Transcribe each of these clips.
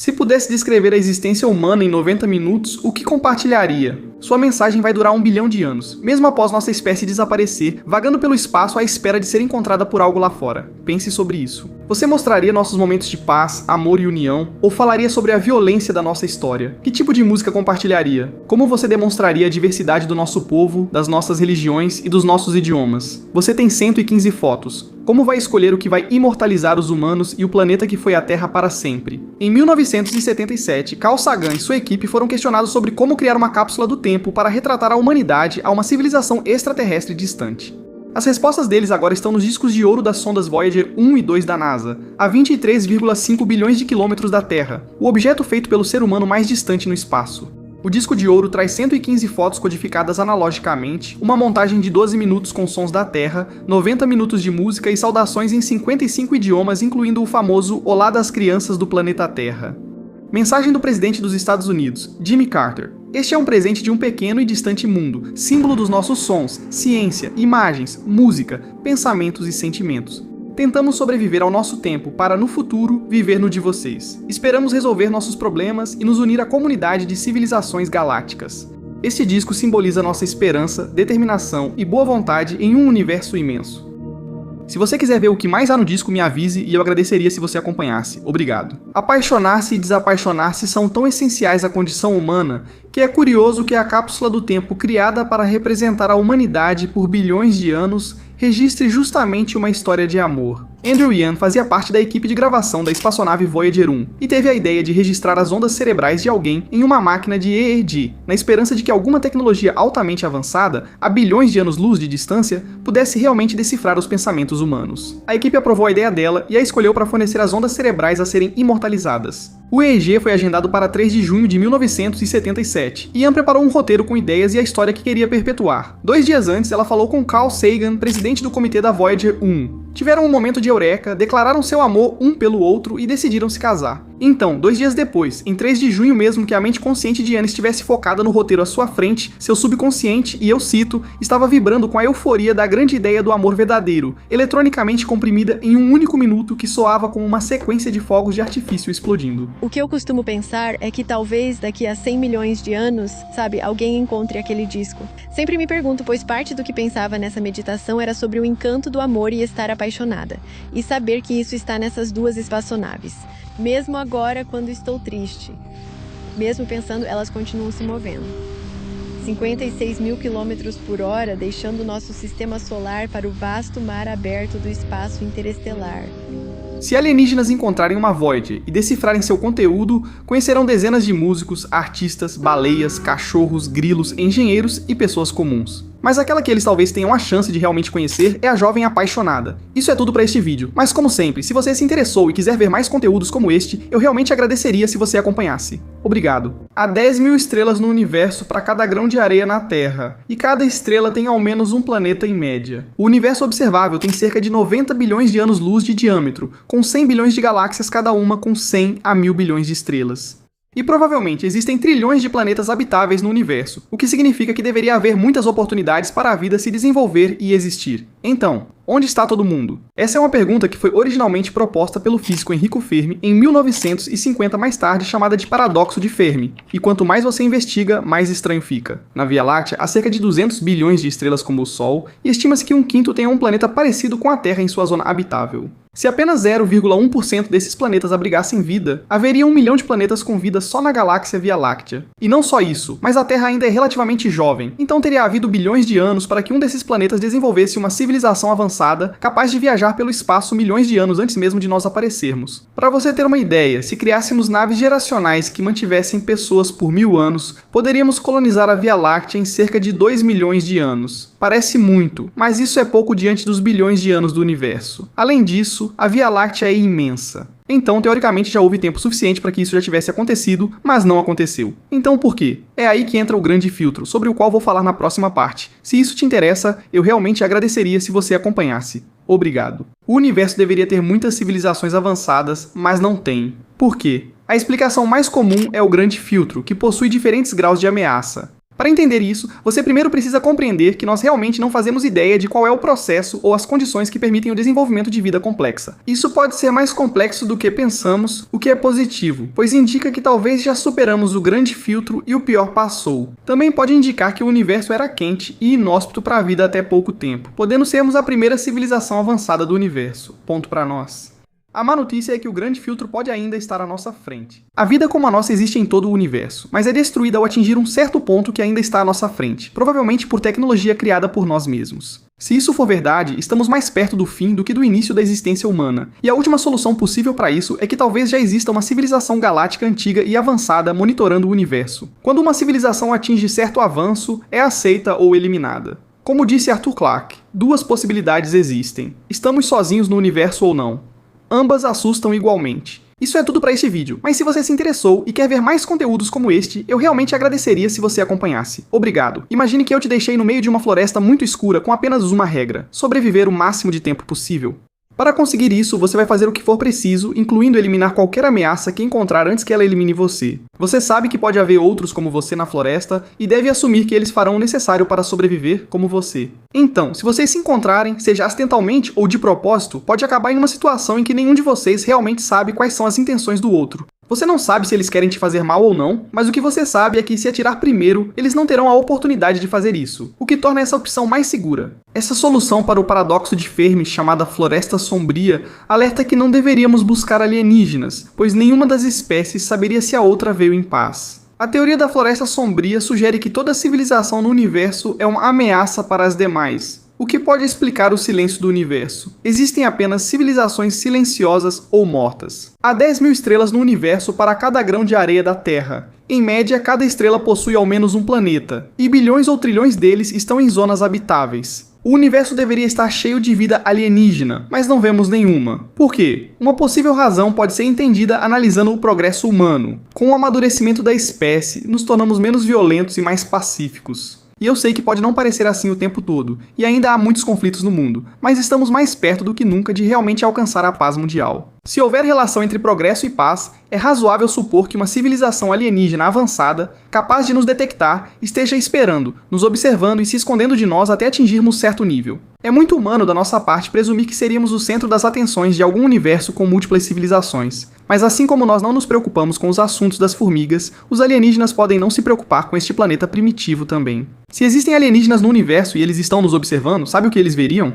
Se pudesse descrever a existência humana em 90 minutos, o que compartilharia? Sua mensagem vai durar 1 bilhão de anos, mesmo após nossa espécie desaparecer, vagando pelo espaço à espera de ser encontrada por algo lá fora. Pense sobre isso. Você mostraria nossos momentos de paz, amor e união, ou falaria sobre a violência da nossa história? Que tipo de música compartilharia? Como você demonstraria a diversidade do nosso povo, das nossas religiões e dos nossos idiomas? Você tem 115 fotos. Como vai escolher o que vai imortalizar os humanos e o planeta que foi a Terra para sempre? Em 1977, Carl Sagan e sua equipe foram questionados sobre como criar uma cápsula do tempo para retratar a humanidade a uma civilização extraterrestre distante. As respostas deles agora estão nos discos de ouro das sondas Voyager 1 e 2 da NASA, a 23,5 bilhões de quilômetros da Terra, o objeto feito pelo ser humano mais distante no espaço. O disco de ouro traz 115 fotos codificadas analogicamente, uma montagem de 12 minutos com sons da Terra, 90 minutos de música e saudações em 55 idiomas, incluindo o famoso Olá das crianças do planeta Terra. Mensagem do presidente dos Estados Unidos, Jimmy Carter. Este é um presente de um pequeno e distante mundo, símbolo dos nossos sons, ciência, imagens, música, pensamentos e sentimentos. Tentamos sobreviver ao nosso tempo para, no futuro, viver no de vocês. Esperamos resolver nossos problemas e nos unir à comunidade de civilizações galácticas. Este disco simboliza nossa esperança, determinação e boa vontade em um universo imenso. Se você quiser ver o que mais há no disco, me avise e eu agradeceria se você acompanhasse. Obrigado. Apaixonar-se e desapaixonar-se são tão essenciais à condição humana que é curioso que a cápsula do tempo criada para representar a humanidade por bilhões de anos registre justamente uma história de amor. Andrew Yan fazia parte da equipe de gravação da espaçonave Voyager 1 e teve a ideia de registrar as ondas cerebrais de alguém em uma máquina de EEG, na esperança de que alguma tecnologia altamente avançada, a bilhões de anos-luz de distância, pudesse realmente decifrar os pensamentos humanos. A equipe aprovou a ideia dela e a escolheu para fornecer as ondas cerebrais a serem imortalizadas. O EEG foi agendado para 3 de junho de 1977, e Yan preparou um roteiro com ideias e a história que queria perpetuar. 2 dias antes, ela falou com Carl Sagan, presidente do comitê da Voyager 1. Tiveram um momento de eureka, declararam seu amor um pelo outro e decidiram se casar. Então, 2 dias depois, em 3 de junho mesmo que a mente consciente de Yan estivesse focada no roteiro à sua frente, seu subconsciente, e eu cito, estava vibrando com a euforia da grande ideia do amor verdadeiro, eletronicamente comprimida em um único minuto que soava como uma sequência de fogos de artifício explodindo. O que eu costumo pensar é que talvez daqui a 100 milhões de anos, alguém encontre aquele disco. Sempre me pergunto, pois parte do que pensava nessa meditação era sobre o encanto do amor e estar apaixonada, e saber que isso está nessas 2 espaçonaves. Mesmo agora, quando estou triste, mesmo pensando, elas continuam se movendo. 56 mil quilômetros por hora, deixando nosso sistema solar para o vasto mar aberto do espaço interestelar. Se alienígenas encontrarem uma Voyager e decifrarem seu conteúdo, conhecerão dezenas de músicos, artistas, baleias, cachorros, grilos, engenheiros e pessoas comuns. Mas aquela que eles talvez tenham a chance de realmente conhecer é a jovem apaixonada. Isso é tudo para este vídeo, mas como sempre, se você se interessou e quiser ver mais conteúdos como este, eu realmente agradeceria se você acompanhasse. Obrigado. Há 10 mil estrelas no universo para cada grão de areia na Terra, e cada estrela tem ao menos um planeta em média. O universo observável tem cerca de 90 bilhões de anos-luz de diâmetro, com 100 bilhões de galáxias cada uma com 100 a 1000 bilhões de estrelas. E provavelmente existem trilhões de planetas habitáveis no universo, o que significa que deveria haver muitas oportunidades para a vida se desenvolver e existir. Então, onde está todo mundo? Essa é uma pergunta que foi originalmente proposta pelo físico Enrico Fermi em 1950 mais tarde, chamada de paradoxo de Fermi, e quanto mais você investiga, mais estranho fica. Na Via Láctea, há cerca de 200 bilhões de estrelas como o Sol, e estima-se que 1/5 tenha um planeta parecido com a Terra em sua zona habitável. Se apenas 0,1% desses planetas abrigassem vida, haveria 1 milhão de planetas com vida só na galáxia Via Láctea. E não só isso, mas a Terra ainda é relativamente jovem, então teria havido bilhões de anos para que um desses planetas desenvolvesse uma civilização avançada capaz de viajar pelo espaço milhões de anos antes mesmo de nós aparecermos. Para você ter uma ideia, se criássemos naves geracionais que mantivessem pessoas por 1000 anos, poderíamos colonizar a Via Láctea em cerca de 2 milhões de anos. Parece muito, mas isso é pouco diante dos bilhões de anos do universo. Além disso, a Via Láctea é imensa. Então, teoricamente, já houve tempo suficiente para que isso já tivesse acontecido, mas não aconteceu. Então, por quê? É aí que entra o grande filtro, sobre o qual vou falar na próxima parte. Se isso te interessa, eu realmente agradeceria se você acompanhasse. Obrigado. O universo deveria ter muitas civilizações avançadas, mas não tem. Por quê? A explicação mais comum é o grande filtro, que possui diferentes graus de ameaça. Para entender isso, você primeiro precisa compreender que nós realmente não fazemos ideia de qual é o processo ou as condições que permitem o desenvolvimento de vida complexa. Isso pode ser mais complexo do que pensamos, o que é positivo, pois indica que talvez já superamos o grande filtro e o pior passou. Também pode indicar que o universo era quente e inóspito para a vida até pouco tempo, podendo sermos a primeira civilização avançada do universo. Ponto para nós. A má notícia é que o grande filtro pode ainda estar à nossa frente. A vida como a nossa existe em todo o universo, mas é destruída ao atingir um certo ponto que ainda está à nossa frente, provavelmente por tecnologia criada por nós mesmos. Se isso for verdade, estamos mais perto do fim do que do início da existência humana, e a última solução possível para isso é que talvez já exista uma civilização galáctica antiga e avançada monitorando o universo. Quando uma civilização atinge certo avanço, é aceita ou eliminada. Como disse Arthur Clarke, duas possibilidades existem: estamos sozinhos no universo ou não. Ambas assustam igualmente. Isso é tudo para este vídeo, mas se você se interessou e quer ver mais conteúdos como este, eu realmente agradeceria se você acompanhasse. Obrigado. Imagine que eu te deixei no meio de uma floresta muito escura com apenas uma regra: sobreviver o máximo de tempo possível. Para conseguir isso, você vai fazer o que for preciso, incluindo eliminar qualquer ameaça que encontrar antes que ela elimine você. Você sabe que pode haver outros como você na floresta e deve assumir que eles farão o necessário para sobreviver como você. Então, se vocês se encontrarem, seja acidentalmente ou de propósito, pode acabar em uma situação em que nenhum de vocês realmente sabe quais são as intenções do outro. Você não sabe se eles querem te fazer mal ou não, mas o que você sabe é que se atirar primeiro, eles não terão a oportunidade de fazer isso, o que torna essa opção mais segura. Essa solução para o paradoxo de Fermi, chamada Floresta Sombria, alerta que não deveríamos buscar alienígenas, pois nenhuma das espécies saberia se a outra veio em paz. A teoria da Floresta Sombria sugere que toda civilização no universo é uma ameaça para as demais, o que pode explicar o silêncio do universo. Existem apenas civilizações silenciosas ou mortas. Há 10.000 estrelas no universo para cada grão de areia da Terra. Em média, cada estrela possui ao menos um planeta, e bilhões ou trilhões deles estão em zonas habitáveis. O universo deveria estar cheio de vida alienígena, mas não vemos nenhuma. Por quê? Uma possível razão pode ser entendida analisando o progresso humano. Com o amadurecimento da espécie, nos tornamos menos violentos e mais pacíficos. E eu sei que pode não parecer assim o tempo todo, e ainda há muitos conflitos no mundo, mas estamos mais perto do que nunca de realmente alcançar a paz mundial. Se houver relação entre progresso e paz, é razoável supor que uma civilização alienígena avançada, capaz de nos detectar, esteja esperando, nos observando e se escondendo de nós até atingirmos certo nível. É muito humano da nossa parte presumir que seríamos o centro das atenções de algum universo com múltiplas civilizações. Mas assim como nós não nos preocupamos com os assuntos das formigas, os alienígenas podem não se preocupar com este planeta primitivo também. Se existem alienígenas no universo e eles estão nos observando, sabe o que eles veriam?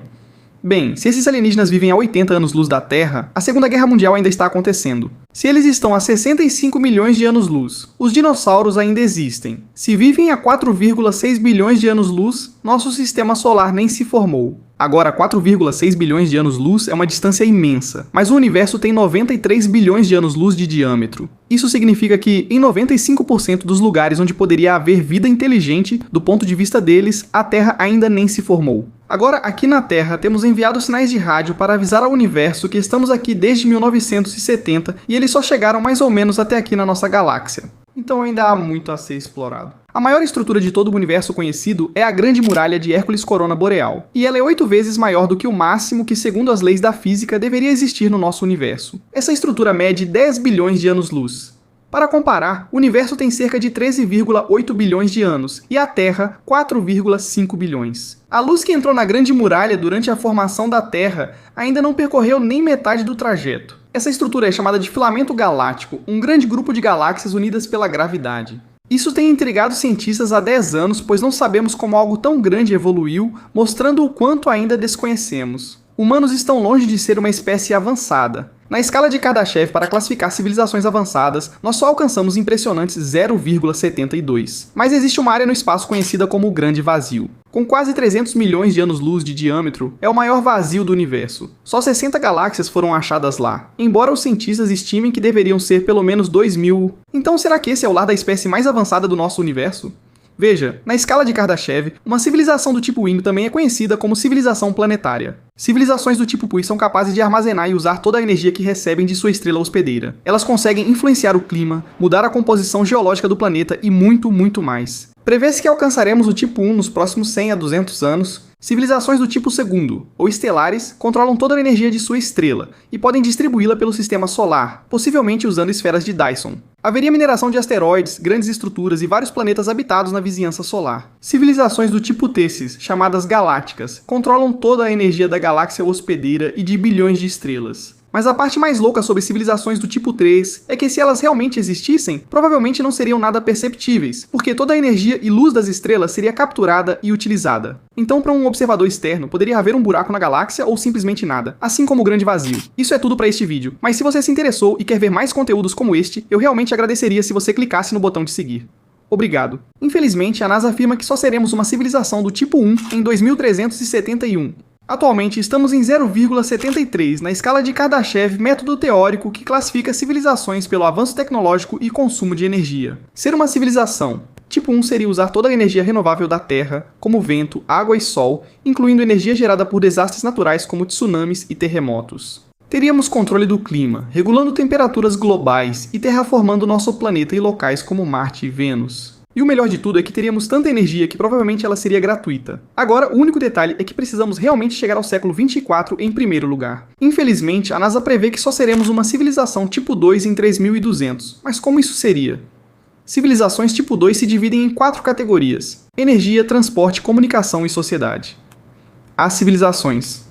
Bem, se esses alienígenas vivem a 80 anos-luz da Terra, a Segunda Guerra Mundial ainda está acontecendo. Se eles estão a 65 milhões de anos-luz, os dinossauros ainda existem. Se vivem a 4,6 bilhões de anos-luz, nosso sistema solar nem se formou. Agora, 4,6 bilhões de anos-luz é uma distância imensa, mas o universo tem 93 bilhões de anos-luz de diâmetro. Isso significa que, em 95% dos lugares onde poderia haver vida inteligente, do ponto de vista deles, a Terra ainda nem se formou. Agora, aqui na Terra, temos enviado sinais de rádio para avisar ao universo que estamos aqui desde 1970 e eles só chegaram mais ou menos até aqui na nossa galáxia. Então ainda há muito a ser explorado. A maior estrutura de todo o universo conhecido é a Grande Muralha de Hércules Corona Boreal, e ela é 8 vezes maior do que o máximo que, segundo as leis da física, deveria existir no nosso universo. Essa estrutura mede 10 bilhões de anos-luz. Para comparar, o universo tem cerca de 13,8 bilhões de anos, e a Terra 4,5 bilhões. A luz que entrou na Grande Muralha durante a formação da Terra ainda não percorreu nem metade do trajeto. Essa estrutura é chamada de filamento galáctico, um grande grupo de galáxias unidas pela gravidade. Isso tem intrigado cientistas há 10 anos, pois não sabemos como algo tão grande evoluiu, mostrando o quanto ainda desconhecemos. Humanos estão longe de ser uma espécie avançada. Na escala de Kardashev para classificar civilizações avançadas, nós só alcançamos impressionantes 0,72. Mas existe uma área no espaço conhecida como o Grande Vazio. Com quase 300 milhões de anos-luz de diâmetro, é o maior vazio do universo. Só 60 galáxias foram achadas lá, embora os cientistas estimem que deveriam ser pelo menos 2.000. Então será que esse é o lar da espécie mais avançada do nosso universo? Veja, na escala de Kardashev, uma civilização do tipo Wing também é conhecida como civilização planetária. Civilizações do tipo Pui são capazes de armazenar e usar toda a energia que recebem de sua estrela hospedeira. Elas conseguem influenciar o clima, mudar a composição geológica do planeta e muito, muito mais. Prevê-se que alcançaremos o tipo 1 nos próximos 100 a 200 anos. Civilizações do tipo segundo, ou estelares, controlam toda a energia de sua estrela e podem distribuí-la pelo sistema solar, possivelmente usando esferas de Dyson. Haveria mineração de asteroides, grandes estruturas e vários planetas habitados na vizinhança solar. Civilizações do tipo Tessis, chamadas galácticas, controlam toda a energia da galáxia hospedeira e de bilhões de estrelas. Mas a parte mais louca sobre civilizações do tipo 3 é que se elas realmente existissem, provavelmente não seriam nada perceptíveis, porque toda a energia e luz das estrelas seria capturada e utilizada. Então, para um observador externo, poderia haver um buraco na galáxia ou simplesmente nada, assim como o grande vazio. Isso é tudo para este vídeo, mas se você se interessou e quer ver mais conteúdos como este, eu realmente agradeceria se você clicasse no botão de seguir. Obrigado. Infelizmente, a NASA afirma que só seremos uma civilização do tipo 1 em 2371. Atualmente, estamos em 0,73 na escala de Kardashev, método teórico que classifica civilizações pelo avanço tecnológico e consumo de energia. Ser uma civilização tipo 1 seria usar toda a energia renovável da Terra, como vento, água e sol, incluindo energia gerada por desastres naturais como tsunamis e terremotos. Teríamos controle do clima, regulando temperaturas globais e terraformando nosso planeta em locais como Marte e Vênus. E o melhor de tudo é que teríamos tanta energia que provavelmente ela seria gratuita. Agora, o único detalhe é que precisamos realmente chegar ao século 24 em primeiro lugar. Infelizmente, a NASA prevê que só seremos uma civilização tipo 2 em 3200. Mas como isso seria? Civilizações tipo 2 se dividem em 4 categorias: energia, transporte, comunicação e sociedade. As civilizações.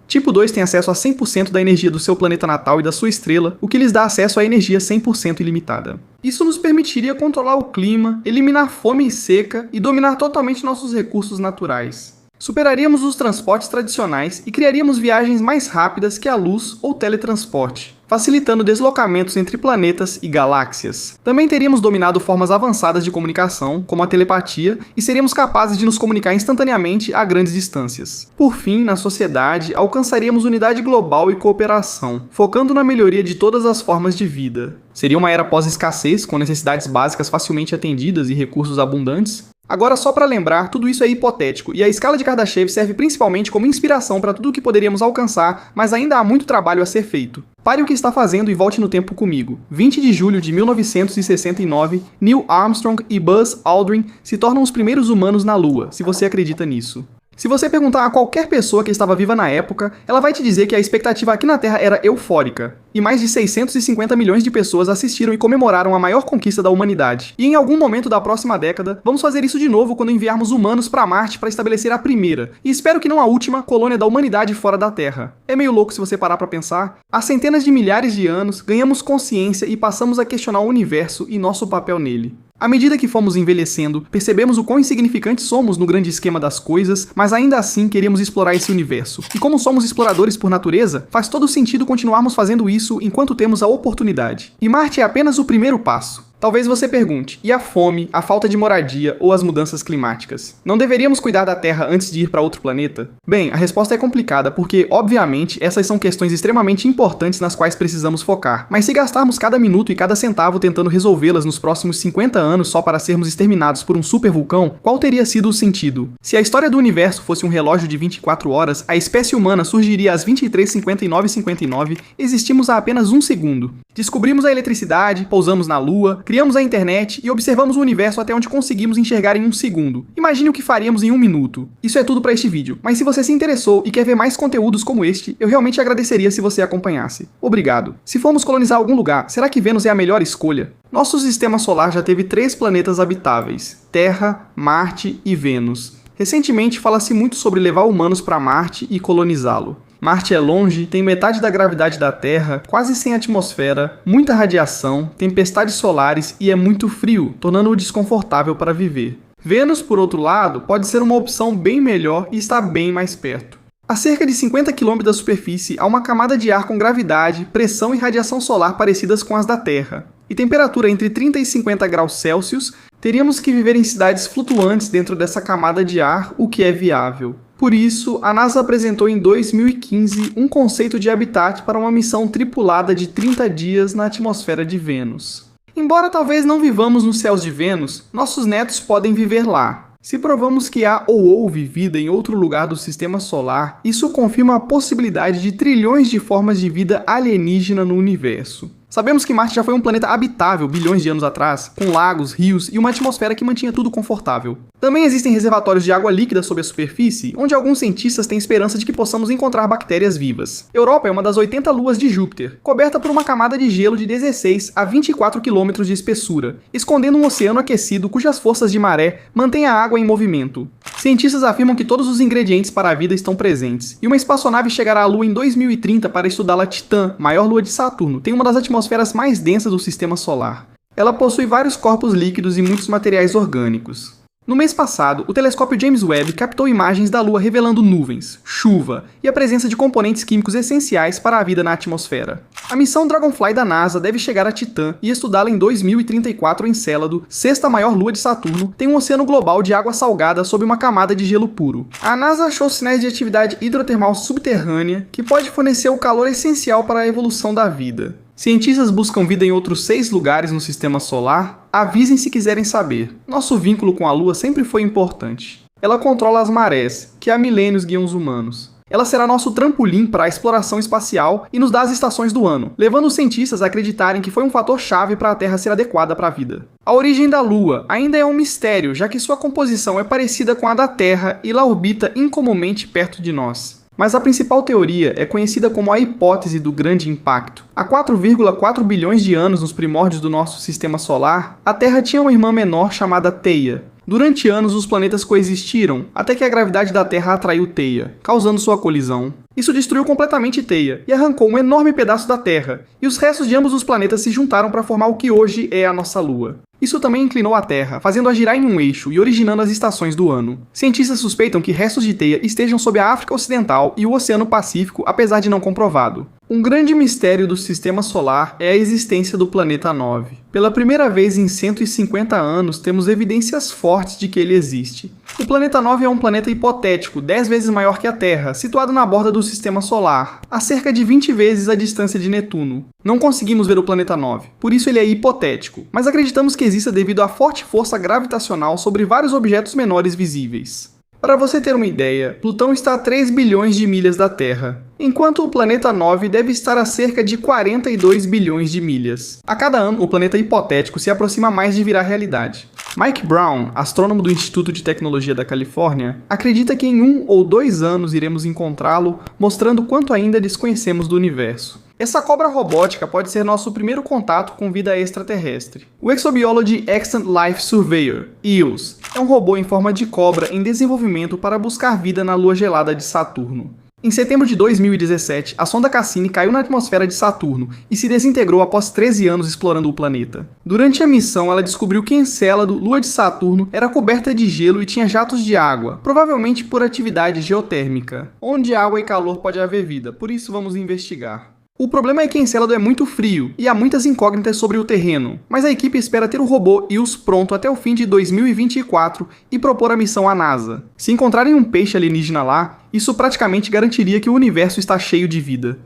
Tipo 2 tem acesso a 100% da energia do seu planeta natal e da sua estrela, o que lhes dá acesso à energia 100% ilimitada. Isso nos permitiria controlar o clima, eliminar fome e seca e dominar totalmente nossos recursos naturais. Superaríamos os transportes tradicionais e criaríamos viagens mais rápidas que a luz ou teletransporte, facilitando deslocamentos entre planetas e galáxias. Também teríamos dominado formas avançadas de comunicação, como a telepatia, e seríamos capazes de nos comunicar instantaneamente a grandes distâncias. Por fim, na sociedade, alcançaríamos unidade global e cooperação, focando na melhoria de todas as formas de vida. Seria uma era pós-escassez, com necessidades básicas facilmente atendidas e recursos abundantes. Agora, só para lembrar, tudo isso é hipotético, e a escala de Kardashev serve principalmente como inspiração para tudo o que poderíamos alcançar, mas ainda há muito trabalho a ser feito. Pare o que está fazendo e volte no tempo comigo. 20 de julho de 1969, Neil Armstrong e Buzz Aldrin se tornam os primeiros humanos na Lua, se você acredita nisso. Se você perguntar a qualquer pessoa que estava viva na época, ela vai te dizer que a expectativa aqui na Terra era eufórica. E mais de 650 milhões de pessoas assistiram e comemoraram a maior conquista da humanidade. E em algum momento da próxima década, vamos fazer isso de novo quando enviarmos humanos para Marte para estabelecer a primeira, e espero que não a última, colônia da humanidade fora da Terra. É meio louco se você parar para pensar. Há centenas de milhares de anos, ganhamos consciência e passamos a questionar o universo e nosso papel nele. À medida que fomos envelhecendo, percebemos o quão insignificantes somos no grande esquema das coisas, mas ainda assim queremos explorar esse universo. E como somos exploradores por natureza, faz todo sentido continuarmos fazendo isso enquanto temos a oportunidade. E Marte é apenas o primeiro passo. Talvez você pergunte, e a fome, a falta de moradia ou as mudanças climáticas? Não deveríamos cuidar da Terra antes de ir para outro planeta? Bem, a resposta é complicada porque, obviamente, essas são questões extremamente importantes nas quais precisamos focar. Mas se gastarmos cada minuto e cada centavo tentando resolvê-las nos próximos 50 anos só para sermos exterminados por um supervulcão, qual teria sido o sentido? Se a história do universo fosse um relógio de 24 horas, a espécie humana surgiria às 23h59:59, existimos há apenas um segundo. Descobrimos a eletricidade, pousamos na Lua, criamos a internet e observamos o universo até onde conseguimos enxergar em um segundo. Imagine o que faríamos em um minuto. Isso é tudo para este vídeo, mas se você se interessou e quer ver mais conteúdos como este, eu realmente agradeceria se você acompanhasse. Obrigado. Se formos colonizar algum lugar, será que Vênus é a melhor escolha? Nosso sistema solar já teve 3 planetas habitáveis: Terra, Marte e Vênus. Recentemente fala-se muito sobre levar humanos para Marte e colonizá-lo. Marte é longe, tem metade da gravidade da Terra, quase sem atmosfera, muita radiação, tempestades solares e é muito frio, tornando-o desconfortável para viver. Vênus, por outro lado, pode ser uma opção bem melhor e está bem mais perto. A cerca de 50 km da superfície há uma camada de ar com gravidade, pressão e radiação solar parecidas com as da Terra. E temperatura entre 30 e 50 graus Celsius, teríamos que viver em cidades flutuantes dentro dessa camada de ar, o que é viável. Por isso, a NASA apresentou em 2015 um conceito de habitat para uma missão tripulada de 30 dias na atmosfera de Vênus. Embora talvez não vivamos nos céus de Vênus, nossos netos podem viver lá. Se provamos que há ou houve vida em outro lugar do sistema solar, isso confirma a possibilidade de trilhões de formas de vida alienígena no universo. Sabemos que Marte já foi um planeta habitável bilhões de anos atrás, com lagos, rios e uma atmosfera que mantinha tudo confortável. Também existem reservatórios de água líquida sob a superfície, onde alguns cientistas têm esperança de que possamos encontrar bactérias vivas. Europa é uma das 80 luas de Júpiter, coberta por uma camada de gelo de 16 a 24 km de espessura, escondendo um oceano aquecido cujas forças de maré mantêm a água em movimento. Cientistas afirmam que todos os ingredientes para a vida estão presentes, e uma espaçonave chegará à Lua em 2030 para estudá-la. Titã, maior lua de Saturno, tem uma das atmosferas mais densas do sistema solar. Ela possui vários corpos líquidos e muitos materiais orgânicos. No mês passado, o telescópio James Webb captou imagens da Lua revelando nuvens, chuva e a presença de componentes químicos essenciais para a vida na atmosfera. A missão Dragonfly da NASA deve chegar a Titã e estudá-la em 2034. Encélado, sexta maior lua de Saturno, tem um oceano global de água salgada sob uma camada de gelo puro. A NASA achou sinais de atividade hidrotermal subterrânea que pode fornecer o calor essencial para a evolução da vida. Cientistas buscam vida em outros 6 lugares no sistema solar? Avisem se quiserem saber. Nosso vínculo com a Lua sempre foi importante. Ela controla as marés, que há milênios guiam os humanos. Ela será nosso trampolim para a exploração espacial e nos dá as estações do ano, levando os cientistas a acreditarem que foi um fator-chave para a Terra ser adequada para a vida. A origem da Lua ainda é um mistério, já que sua composição é parecida com a da Terra e ela orbita incomumente perto de nós. Mas a principal teoria é conhecida como a hipótese do grande impacto. Há 4,4 bilhões de anos nos primórdios do nosso sistema solar, a Terra tinha uma irmã menor chamada Theia. Durante anos, os planetas coexistiram, até que a gravidade da Terra atraiu Theia, causando sua colisão. Isso destruiu completamente Theia e arrancou um enorme pedaço da Terra, e os restos de ambos os planetas se juntaram para formar o que hoje é a nossa Lua. Isso também inclinou a Terra, fazendo-a girar em um eixo e originando as estações do ano. Cientistas suspeitam que restos de Theia estejam sob a África Ocidental e o Oceano Pacífico, apesar de não comprovado. Um grande mistério do sistema solar é a existência do planeta 9. Pela primeira vez em 150 anos, temos evidências fortes de que ele existe. O planeta 9 é um planeta hipotético, 10 vezes maior que a Terra, situado na borda do sistema solar, a cerca de 20 vezes a distância de Netuno. Não conseguimos ver o planeta 9, por isso ele é hipotético, mas acreditamos que exista devido à forte força gravitacional sobre vários objetos menores visíveis. Para você ter uma ideia, Plutão está a 3 bilhões de milhas da Terra, enquanto o planeta 9 deve estar a cerca de 42 bilhões de milhas. A cada ano, o planeta hipotético se aproxima mais de virar realidade. Mike Brown, astrônomo do Instituto de Tecnologia da Califórnia, acredita que em 1 ou 2 anos iremos encontrá-lo, mostrando quanto ainda desconhecemos do universo. Essa cobra robótica pode ser nosso primeiro contato com vida extraterrestre. O Exobiology Extant Life Surveyor, EOS, é um robô em forma de cobra em desenvolvimento para buscar vida na lua gelada de Saturno. Em setembro de 2017, a sonda Cassini caiu na atmosfera de Saturno e se desintegrou após 13 anos explorando o planeta. Durante a missão, ela descobriu que Encélado, lua de Saturno, era coberta de gelo e tinha jatos de água, provavelmente por atividade geotérmica. Onde água e calor pode haver vida, por isso vamos investigar. O problema é que Encélado é muito frio e há muitas incógnitas sobre o terreno, mas a equipe espera ter o robô EOS pronto até o fim de 2024 e propor a missão à NASA. Se encontrarem um peixe alienígena lá, isso praticamente garantiria que o universo está cheio de vida.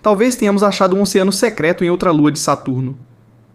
Talvez tenhamos achado um oceano secreto em outra lua de Saturno.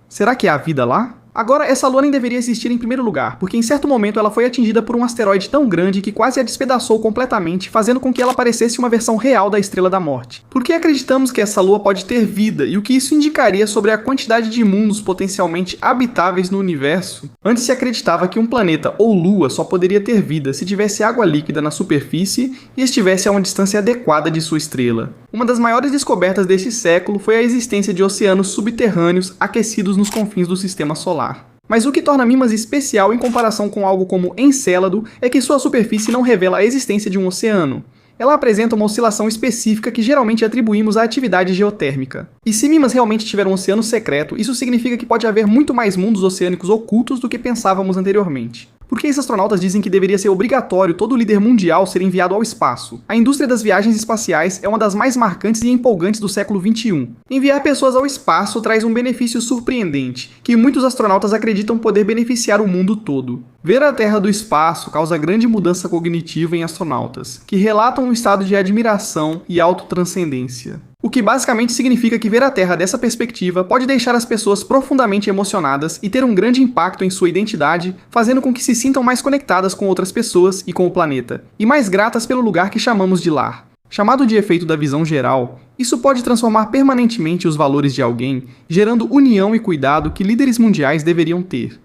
Será que há vida lá? Agora, essa lua nem deveria existir em primeiro lugar, porque em certo momento ela foi atingida por um asteroide tão grande que quase a despedaçou completamente, fazendo com que ela parecesse uma versão real da Estrela da Morte. Por que acreditamos que essa lua pode ter vida e o que isso indicaria sobre a quantidade de mundos potencialmente habitáveis no universo? Antes se acreditava que um planeta ou lua só poderia ter vida se tivesse água líquida na superfície e estivesse a uma distância adequada de sua estrela. Uma das maiores descobertas deste século foi a existência de oceanos subterrâneos aquecidos nos confins do sistema solar. Mas o que torna Mimas especial em comparação com algo como Encélado é que sua superfície não revela a existência de um oceano. Ela apresenta uma oscilação específica que geralmente atribuímos à atividade geotérmica. E se Mimas realmente tiver um oceano secreto, isso significa que pode haver muito mais mundos oceânicos ocultos do que pensávamos anteriormente. Por que esses astronautas dizem que deveria ser obrigatório todo líder mundial ser enviado ao espaço? A indústria das viagens espaciais é uma das mais marcantes e empolgantes do século XXI. Enviar pessoas ao espaço traz um benefício surpreendente, que muitos astronautas acreditam poder beneficiar o mundo todo. Ver a Terra do espaço causa grande mudança cognitiva em astronautas, que relatam um estado de admiração e autotranscendência. O que basicamente significa que ver a Terra dessa perspectiva pode deixar as pessoas profundamente emocionadas e ter um grande impacto em sua identidade, fazendo com que se sintam mais conectadas com outras pessoas e com o planeta, e mais gratas pelo lugar que chamamos de lar. Chamado de efeito da visão geral, Isso pode transformar permanentemente os valores de alguém, gerando união e cuidado que líderes mundiais deveriam ter.